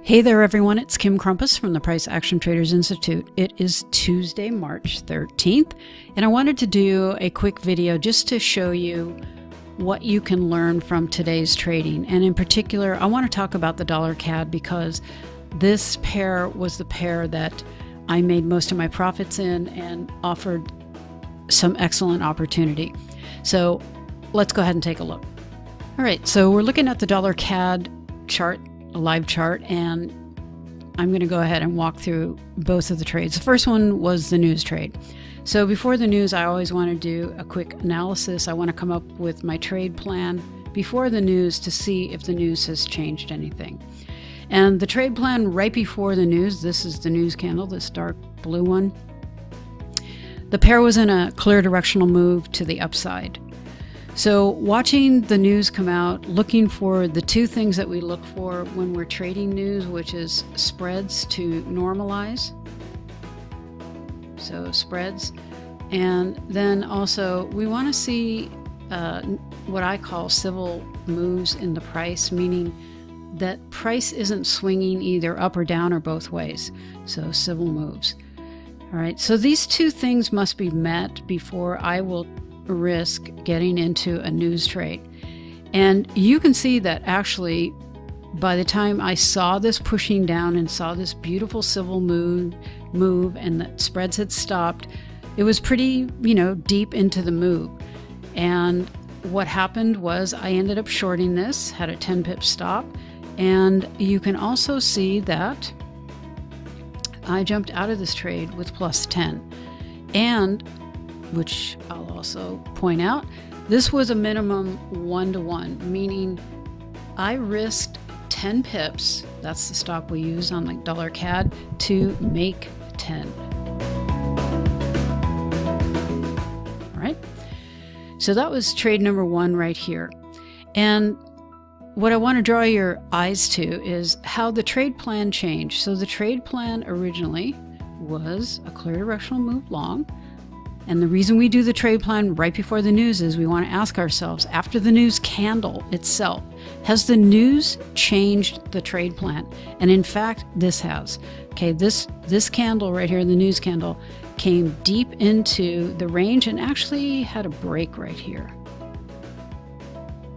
Hey there everyone, it's Kim Krompass from the Price Action Traders Institute. It is Tuesday, March 13th, and I wanted to do a quick video just to show you what you can learn from today's trading. And in particular, I want to talk about the dollar CAD because this pair was the pair that I made most of my profits in and offered some excellent opportunity. So let's go ahead and take a look. All right, so we're looking at the dollar CAD chart, a live chart, and I'm going to go ahead and walk through both of the trades. The first one was the news trade. So before the news, I always want to do a quick analysis. I want to come up with my trade plan before the news to see if the news has changed anything. And the trade plan right before the news, this is the news candle, this dark blue one. The pair was in a clear directional move to the upside. So watching the news come out, looking for the two things that we look for when we're trading news, which is spreads to normalize. So spreads. And then also we want to see what I call civil moves in the price, meaning that price isn't swinging either up or down or both ways. So civil moves. All right. So these two things must be met before I will risk getting into a news trade. And you can see that actually by the time I saw this pushing down and saw this beautiful civil move and the spreads had stopped, it was pretty, deep into the move. And what happened was I ended up shorting this, had a 10 pip stop, and you can also see that I jumped out of this trade with plus 10. And which I'll also point out, this was a minimum 1-to-1, meaning I risked 10 pips, that's the stop we use on like dollar CAD, to make 10. All right, so that was trade number one right here. And what I want to draw your eyes to is how the trade plan changed. So the trade plan originally was a clear directional move long. And the reason we do the trade plan right before the news is we want to ask ourselves, after the news candle itself, has the news changed the trade plan? And in fact, this has. Okay, this candle right here, the news candle, came deep into the range and actually had a break right here.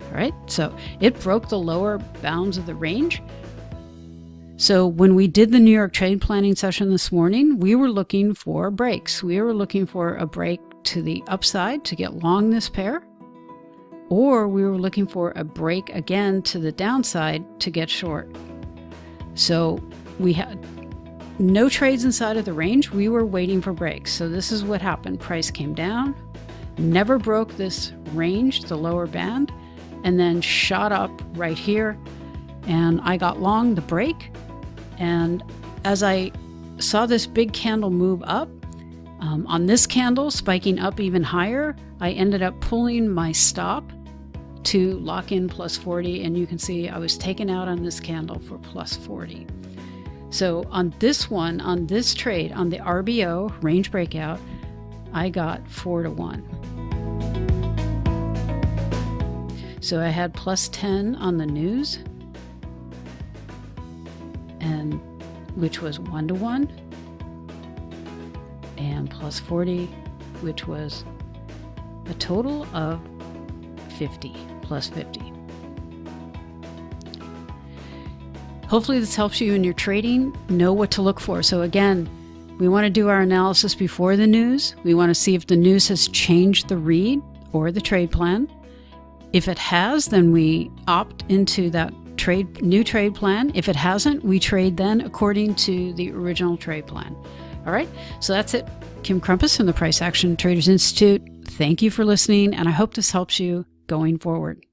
All right, so it broke the lower bounds of the range. So when we did the New York trade planning session this morning, we were looking for breaks. We were looking for a break to the upside to get long this pair, or we were looking for a break again to the downside to get short. So we had no trades inside of the range. We were waiting for breaks. So this is what happened. Price came down, never broke this range, the lower band, and then shot up right here. And I got long the break. And as I saw this big candle move up, on this candle spiking up even higher, I ended up pulling my stop to lock in plus 40. And you can see I was taken out on this candle for plus 40. So on this one, on this trade, on the RBO range breakout, I got 4-to-1. So I had plus 10 on the news, and which was 1-to-1, and plus 40, which was a total of 50, plus 50. Hopefully this helps you in your trading, know what to look for. So again, we want to do our analysis before the news. We want to see if the news has changed the read or the trade plan. If it has, then we opt into that new trade plan. If it hasn't, we trade then according to the original trade plan. All right, so that's it. Kim Krompass from the Price Action Traders Institute. Thank you for listening, and I hope this helps you going forward.